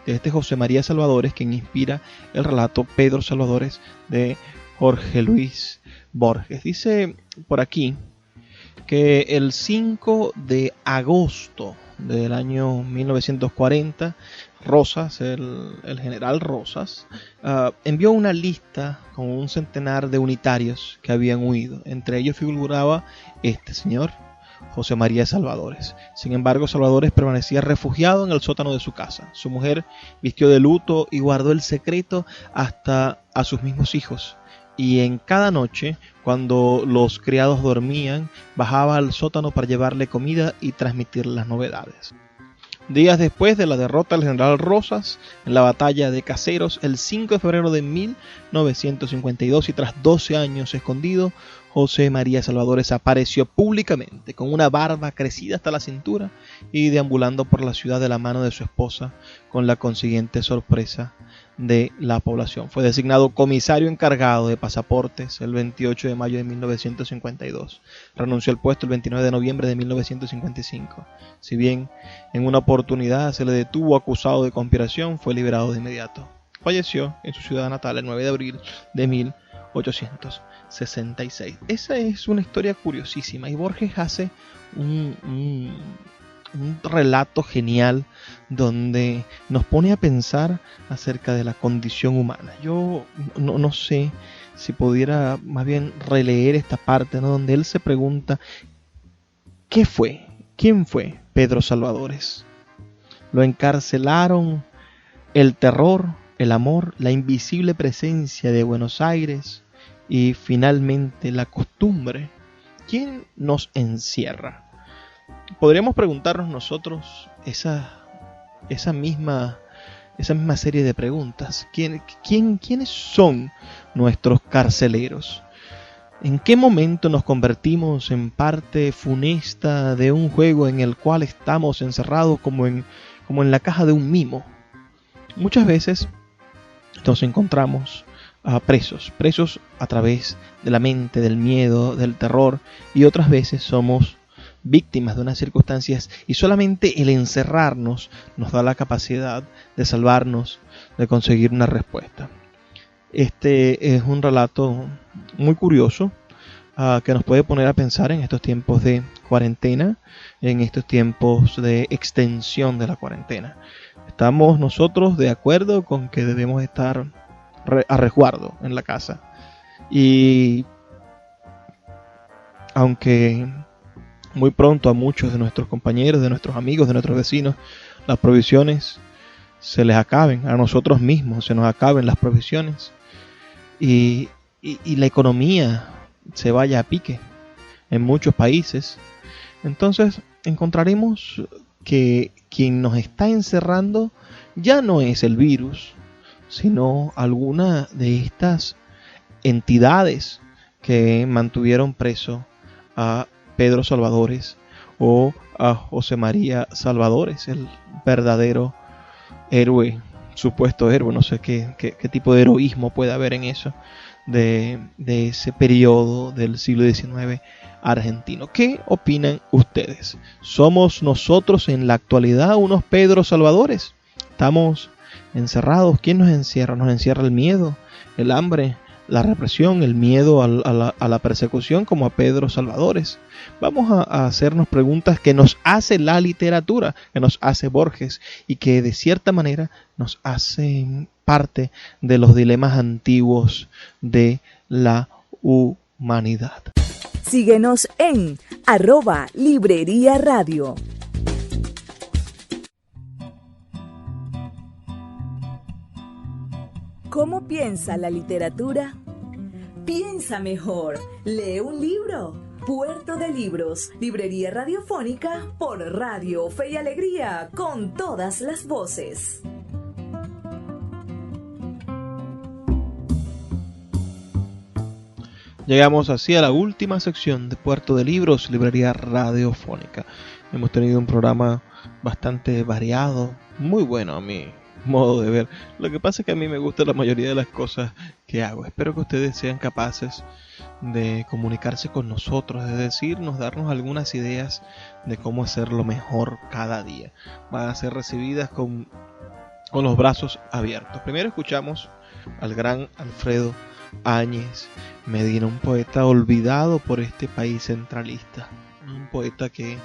Speaker 1: este José María Salvadores, quien inspira el relato Pedro Salvadores de Jorge Luis Borges. Dice por aquí que el 5 de agosto del año 1940, Rosas, el general Rosas, envió una lista con un centenar de unitarios que habían huido. Entre ellos figuraba este señor, José María Salvadores. Sin embargo, Salvadores permanecía refugiado en el sótano de su casa. Su mujer vistió de luto y guardó el secreto hasta a sus mismos hijos. Y en cada noche, cuando los criados dormían, bajaba al sótano para llevarle comida y transmitir las novedades. Días después de la derrota del general Rosas en la batalla de Caseros, el 5 de febrero de 1952, y tras 12 años escondido, José María Salvadores apareció públicamente con una barba crecida hasta la cintura y deambulando por la ciudad de la mano de su esposa, con la consiguiente sorpresa de la población. Fue designado comisario encargado de pasaportes el 28 de mayo de 1952. Renunció al puesto el 29 de noviembre de 1955. Si bien en una oportunidad se le detuvo acusado de conspiración, fue liberado de inmediato. Falleció en su ciudad natal el 9 de abril de 1866. Esa es una historia curiosísima y Borges hace un relato genial donde nos pone a pensar acerca de la condición humana. Yo no sé si pudiera más bien releer esta parte, ¿no?, donde él se pregunta ¿quién fue Pedro Salvadores? Lo encarcelaron el terror, el amor, la invisible presencia de Buenos Aires y finalmente la costumbre. ¿Quién nos encierra? Podríamos preguntarnos nosotros esa misma serie de preguntas. ¿Quiénes son nuestros carceleros? ¿En qué momento nos convertimos en parte funesta de un juego en el cual estamos encerrados como en la caja de un mimo? Muchas veces nos encontramos presos a través de la mente, del miedo, del terror, y otras veces somos víctimas de unas circunstancias y solamente el encerrarnos nos da la capacidad de salvarnos, de conseguir una respuesta. Este es un relato muy curioso que nos puede poner a pensar en estos tiempos de cuarentena, en estos tiempos de extensión de la cuarentena. ¿Estamos nosotros de acuerdo con que debemos estar a resguardo en la casa? Y aunque muy pronto a muchos de nuestros compañeros, de nuestros amigos, de nuestros vecinos, las provisiones se les acaben, a nosotros mismos se nos acaben las provisiones y la economía se vaya a pique en muchos países, entonces encontraremos que quien nos está encerrando ya no es el virus, sino alguna de estas entidades que mantuvieron preso a Pedro Salvadores o a José María Salvadores, el verdadero héroe, supuesto héroe, no sé qué tipo de heroísmo puede haber en eso, de ese periodo del siglo XIX argentino. ¿Qué opinan ustedes? ¿Somos nosotros en la actualidad unos Pedro Salvadores? ¿Estamos encerrados? ¿Quién nos encierra? ¿Nos encierra el miedo, el hambre, la represión, el miedo a la persecución como a Pedro Salvadores? Vamos a hacernos preguntas que nos hace la literatura, que nos hace Borges y que de cierta manera nos hacen parte de los dilemas antiguos de la humanidad.
Speaker 2: Síguenos en @Librería Radio. ¿Cómo piensa la literatura? Piensa mejor. Lee un libro. Puerto de Libros, librería radiofónica por Radio Fe y Alegría, con todas las voces.
Speaker 1: Llegamos así a la última sección de Puerto de Libros, librería radiofónica. Hemos tenido un programa bastante variado, muy bueno a mi modo de ver. Lo que pasa es que a mí me gusta la mayoría de las cosas que hago. Espero que ustedes sean capaces de comunicarse con nosotros, de decirnos, darnos algunas ideas de cómo hacerlo mejor cada día. Van a ser recibidas con los brazos abiertos. Primero escuchamos al gran Alfredo Áñez Medina, un poeta olvidado por este país centralista, un poeta que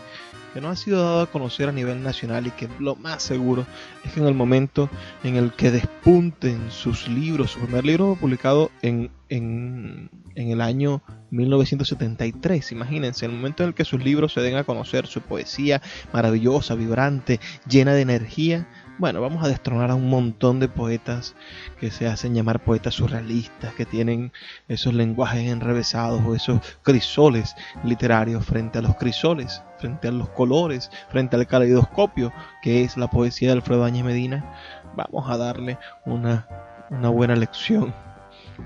Speaker 1: no ha sido dado a conocer a nivel nacional y que lo más seguro es que en el momento en el que despunten sus libros, su primer libro publicado en el año 1973. Imagínense, el momento en el que sus libros se den a conocer, su poesía maravillosa, vibrante, llena de energía. Bueno, vamos a destronar a un montón de poetas que se hacen llamar poetas surrealistas, que tienen esos lenguajes enrevesados o esos crisoles literarios frente a los crisoles, frente a los colores, frente al caleidoscopio que es la poesía de Alfredo Áñez Medina. Vamos a darle una buena lección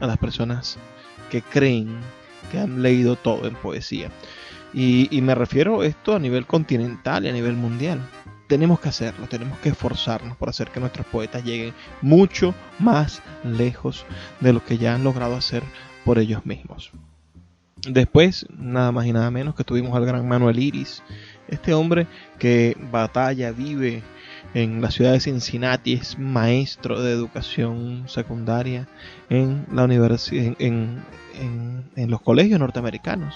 Speaker 1: a las personas que creen que han leído todo en poesía. Y me refiero a esto a nivel continental y a nivel mundial. Tenemos que hacerlo, tenemos que esforzarnos por hacer que nuestros poetas lleguen mucho más lejos de lo que ya han logrado hacer por ellos mismos. Después, nada más y nada menos que tuvimos al gran Manuel Iris, este hombre que batalla, vive en la ciudad de Cincinnati, es maestro de educación secundaria en la universidad, en los colegios norteamericanos.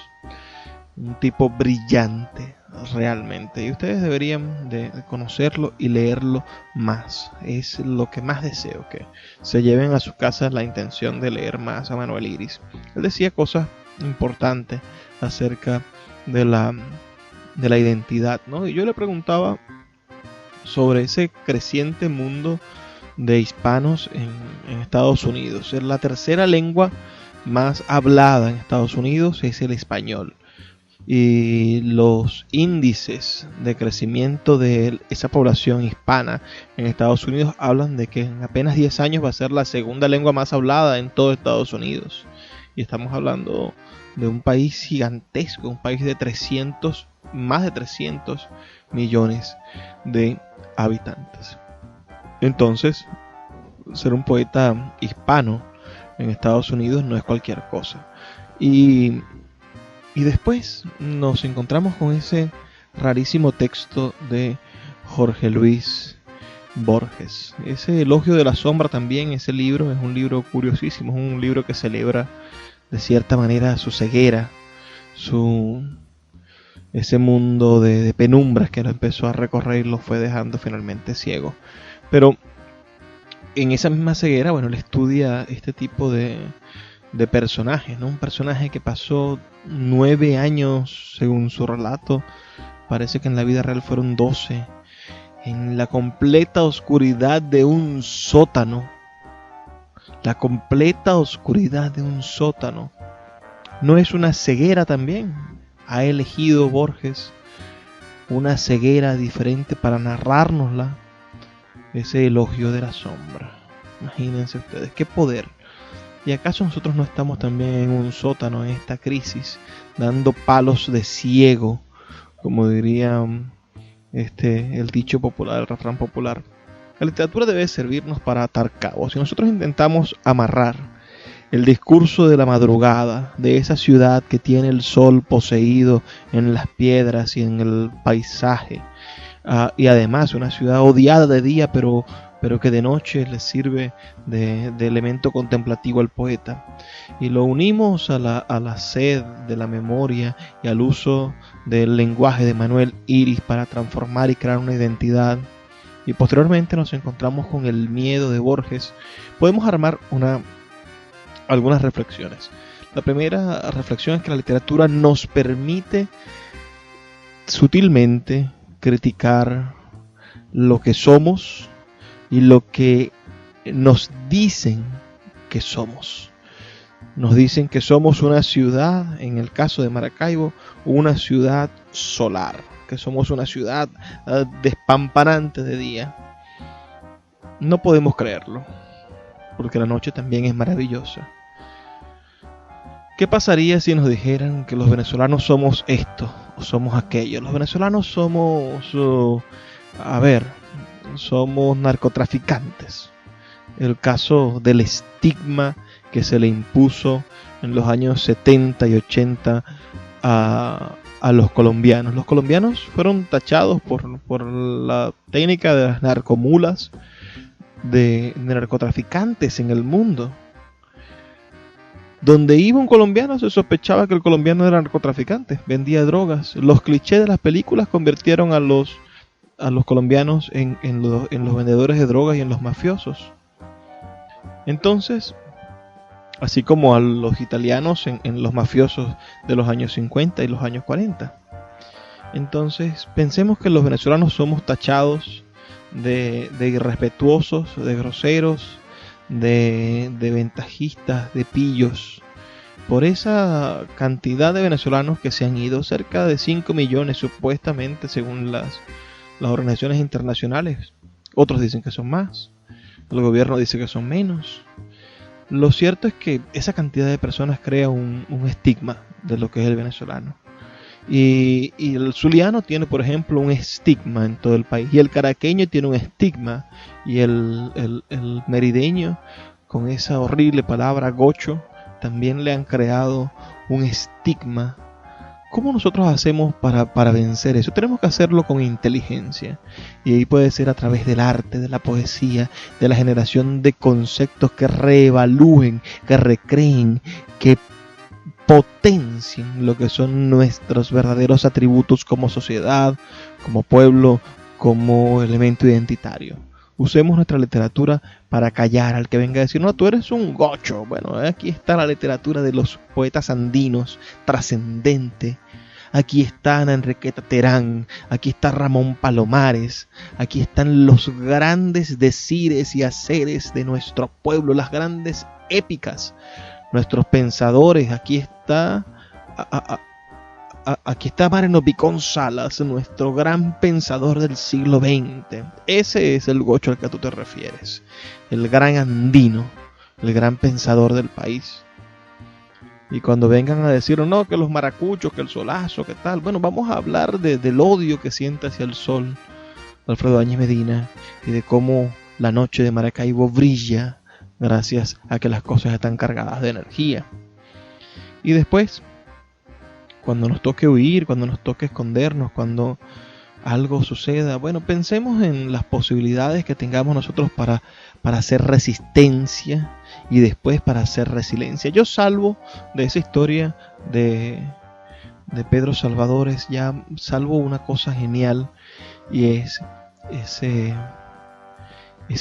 Speaker 1: Un tipo brillante realmente, y ustedes deberían de conocerlo y leerlo más. Es lo que más deseo, que se lleven a sus casas la intención de leer más a Manuel Iris. Él decía cosas importantes acerca de la identidad, ¿no? Y yo le preguntaba sobre ese creciente mundo de hispanos en Estados Unidos. La tercera lengua más hablada en Estados Unidos es el español. Y los índices de crecimiento de esa población hispana en Estados Unidos hablan de que en apenas 10 años va a ser la segunda lengua más hablada en todo Estados Unidos. Y estamos hablando de un país gigantesco, un país de más de 300 millones de habitantes. Entonces, ser un poeta hispano en Estados Unidos no es cualquier cosa. Y después nos encontramos con ese rarísimo texto de Jorge Luis Borges. Ese Elogio de la Sombra también, ese libro es un libro curiosísimo, es un libro que celebra de cierta manera su ceguera, ese mundo de penumbras que lo empezó a recorrer y lo fue dejando finalmente ciego. Pero en esa misma ceguera, bueno, él estudia este tipo de personajes, ¿no? Un personaje que pasó 9 años, según su relato, parece que en la vida real fueron 12, en la completa oscuridad de un sótano. La completa oscuridad de un sótano. ¿No es una ceguera también? Ha elegido Borges una ceguera diferente para narrárnosla, ese Elogio de la Sombra. Imagínense ustedes, qué poder. ¿Y acaso nosotros no estamos también en un sótano, en esta crisis, dando palos de ciego, como diría el dicho popular, el refrán popular? La literatura debe servirnos para atar cabos. Si nosotros intentamos amarrar el discurso de la madrugada, de esa ciudad que tiene el sol poseído en las piedras y en el paisaje, y además una ciudad odiada de día, pero que de noche le sirve de elemento contemplativo al poeta, y lo unimos a la sed de la memoria y al uso del lenguaje de Manuel Iris para transformar y crear una identidad, y posteriormente nos encontramos con el miedo de Borges, podemos armar algunas reflexiones. La primera reflexión es que la literatura nos permite sutilmente criticar lo que somos y lo que nos dicen que somos. Nos dicen que somos una ciudad, en el caso de Maracaibo, una ciudad solar, que somos una ciudad despampanante de día. No podemos creerlo, porque la noche también es maravillosa. ¿Qué pasaría si nos dijeran que los venezolanos somos esto o somos aquello? Los venezolanos somos, somos narcotraficantes. El caso del estigma que se le impuso en los años 70 y 80 a los colombianos. Los colombianos fueron tachados por la técnica de las narcomulas, de narcotraficantes en el mundo. Donde iba un colombiano se sospechaba que el colombiano era narcotraficante, vendía drogas. Los clichés de las películas convirtieron a los colombianos en los vendedores de drogas y en los mafiosos. Entonces, así como a los italianos en los mafiosos de los años 50 y los años 40. Entonces, pensemos que los venezolanos somos tachados de irrespetuosos, de groseros, de ventajistas, de pillos, por esa cantidad de venezolanos que se han ido, cerca de 5 millones supuestamente según las organizaciones internacionales. Otros dicen que son más, el gobierno dice que son menos. Lo cierto es que esa cantidad de personas crea un estigma de lo que es el venezolano. Y el zuliano tiene, por ejemplo, un estigma en todo el país. Y el caraqueño tiene un estigma. Y el merideño, con esa horrible palabra gocho, también le han creado un estigma. ¿Cómo nosotros hacemos para vencer eso? Tenemos que hacerlo con inteligencia. Y ahí puede ser a través del arte, de la poesía, de la generación de conceptos que reevalúen, que recreen, que potencien lo que son nuestros verdaderos atributos como sociedad, como pueblo, como elemento identitario. Usemos nuestra literatura para callar al que venga a decir, no, tú eres un gocho. Bueno, aquí está la literatura de los poetas andinos, trascendente. Aquí está Ana Enriqueta Terán, aquí está Ramón Palomares, aquí están los grandes decires y haceres de nuestro pueblo, las grandes épicas, nuestros pensadores. Aquí está Mariano Picón Salas, nuestro gran pensador del siglo XX. Ese es el gocho al que tú te refieres, el gran andino, el gran pensador del país. Y cuando vengan a decir, no, que los maracuchos, que el solazo, que tal, bueno, vamos a hablar del odio que siente hacia el sol Alfredo Áñez Medina, y de cómo la noche de Maracaibo brilla gracias a que las cosas están cargadas de energía. Y después, cuando nos toque huir, cuando nos toque escondernos, cuando algo suceda, bueno, pensemos en las posibilidades que tengamos nosotros para hacer resistencia y después para hacer resiliencia. Yo salvo de esa historia de Pedro Salvadores, ya salvo una cosa genial, y es ese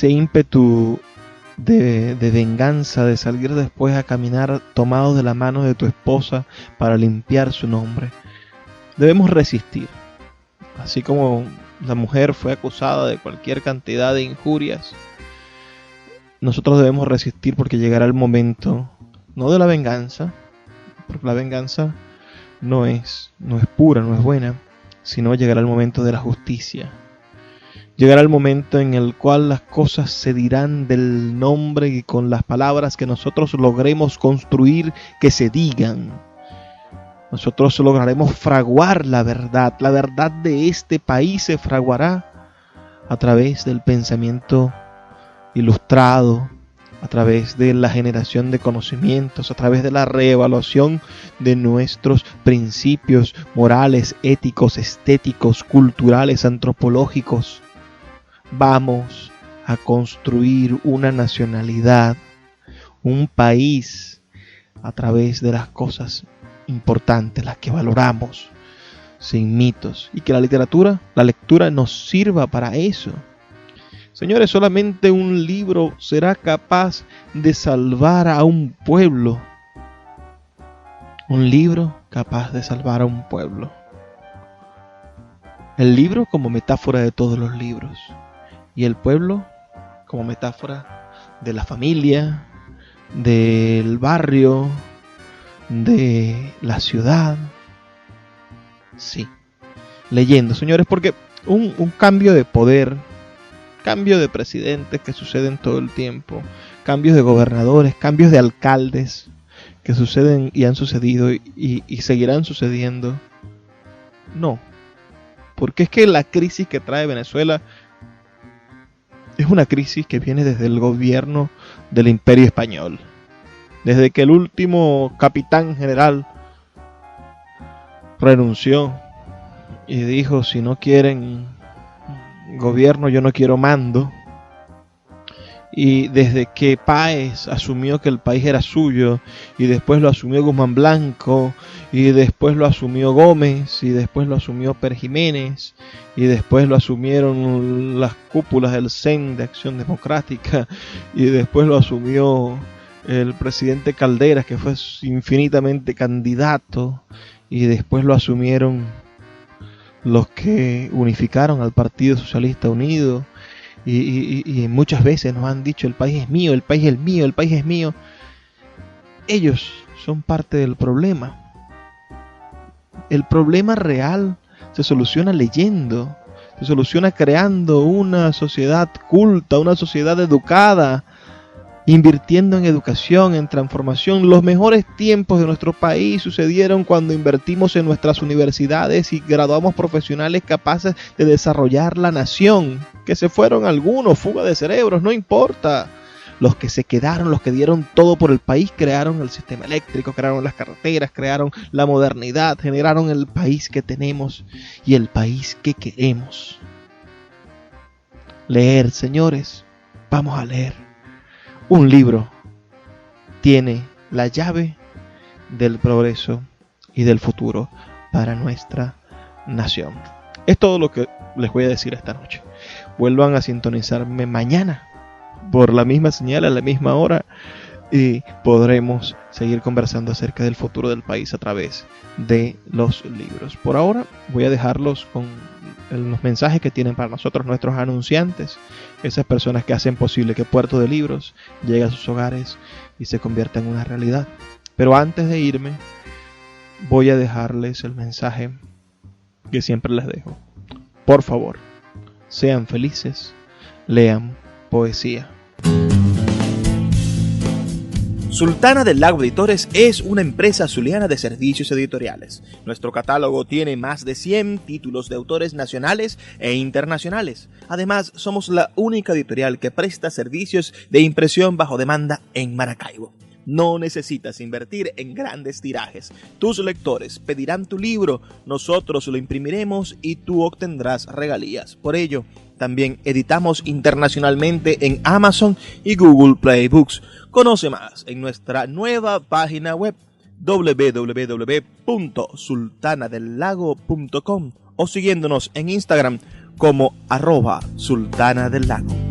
Speaker 1: ímpetu de venganza, de salir después a caminar tomado de la mano de tu esposa para limpiar su nombre. Debemos resistir. Así como la mujer fue acusada de cualquier cantidad de injurias, nosotros debemos resistir, porque llegará el momento, no de la venganza, porque la venganza no es pura, no es buena, sino llegará el momento de la justicia. Llegará el momento en el cual las cosas se dirán del nombre y con las palabras que nosotros logremos construir que se digan. Nosotros lograremos fraguar la verdad. La verdad de este país se fraguará a través del pensamiento ilustrado, a través de la generación de conocimientos, a través de la reevaluación de nuestros principios morales, éticos, estéticos, culturales, antropológicos. Vamos a construir una nacionalidad, un país, a través de las cosas importantes, las que valoramos, sin mitos, y que la lectura nos sirva para eso. Señores, solamente un libro será capaz de salvar a un pueblo. Un libro capaz de salvar a un pueblo. El libro como metáfora de todos los libros. Y el pueblo como metáfora de la familia, del barrio, de la ciudad. Sí, leyendo, señores, porque un cambio de poder, cambio de presidentes que suceden todo el tiempo, cambios de gobernadores, cambios de alcaldes que suceden y han sucedido y seguirán sucediendo. No, porque es que la crisis que trae Venezuela es una crisis que viene desde el gobierno del Imperio Español. Desde que el último capitán general renunció y dijo, si no quieren gobierno, yo no quiero mando. Y desde que Páez asumió que el país era suyo, y después lo asumió Guzmán Blanco, y después lo asumió Gómez, y después lo asumió Pérez Jiménez, y después lo asumieron las cúpulas del CEN de Acción Democrática, y después lo asumió el presidente Calderas, que fue infinitamente candidato, y después lo asumieron los que unificaron al Partido Socialista Unido, y muchas veces nos han dicho: el país es mío, el país es mío, el país es mío. Ellos son parte del problema. El problema real se soluciona leyendo, se soluciona creando una sociedad culta, una sociedad educada, invirtiendo en educación, en transformación. Los mejores tiempos de nuestro país sucedieron cuando invertimos en nuestras universidades y graduamos profesionales capaces de desarrollar la nación. Que se fueron algunos, fuga de cerebros, no importa. Los que se quedaron, los que dieron todo por el país, crearon el sistema eléctrico, crearon las carreteras, crearon la modernidad, generaron el país que tenemos y el país que queremos. Leer, señores, vamos a leer. Un libro tiene la llave del progreso y del futuro para nuestra nación. Es todo lo que les voy a decir esta noche. Vuelvan a sintonizarme mañana por la misma señal, a la misma hora, y podremos seguir conversando acerca del futuro del país a través de los libros. Por ahora voy a dejarlos con los mensajes que tienen para nosotros nuestros anunciantes, esas personas que hacen posible que Puerto de Libros llegue a sus hogares y se convierta en una realidad. Pero antes de irme, voy a dejarles el mensaje que siempre les dejo. Por favor, sean felices, lean poesía.
Speaker 3: Sultana del Lago Editores es una empresa zuliana de servicios editoriales. Nuestro catálogo tiene más de 100 títulos de autores nacionales e internacionales. Además, somos la única editorial que presta servicios de impresión bajo demanda en Maracaibo. No necesitas invertir en grandes tirajes. Tus lectores pedirán tu libro, nosotros lo imprimiremos y tú obtendrás regalías. Por ello, también editamos internacionalmente en Amazon y Google Play Books. Conoce más en nuestra nueva página web www.sultanadelago.com o siguiéndonos en Instagram como @sultanadelago.